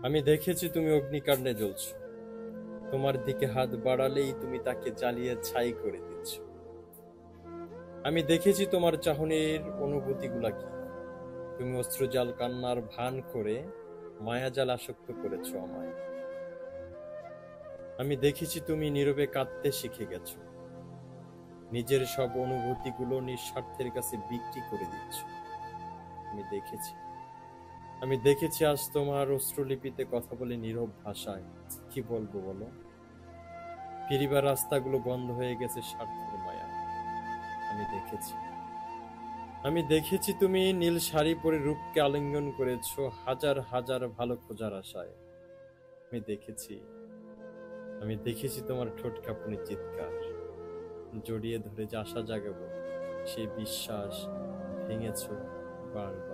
আমি দেখেছি তুমি অগ্নিকাণ্ডে জ্বলছো। তোমার দিকে হাত বাড়ালেই তুমি তাকে জ্বালিয়ে ছাই করে দিচ্ছ। আমি দেখেছি তোমার চাহনির অনুভূতিগুলা কি। তুমি অশ্রুজাল কান্নার ভান করে মায়াজাল আসক্ত করেছো আমায়। আমি দেখেছি তুমি নীরবে কাঁদতে শিখে গেছো, নিজের সব অনুভূতিগুলো নিঃস্বার্থের কাছে বিক্রি করে দিচ্ছ। আমি দেখেছি আমি দেখেছি আজ তোমার অশ্রুলিপিতে কথা বলে নীরব ভাষায়। কি বলবো বলো? ফিরিবার রাস্তাগুলো বন্ধ হয়ে গেছে স্বার্থের মায়া। আমি দেখেছি আমি দেখেছি তুমি নীল শাড়ি পরে রূপকে আলিঙ্গন করেছো হাজার হাজার ভালো খোঁজার আশায়। আমি দেখেছি আমি দেখেছি তোমার ঠোঁট কাঁপুনি চিৎকার, জড়িয়ে ধরে যে আশা জাগাবো সেই বিশ্বাস ভেঙেছো বারবার।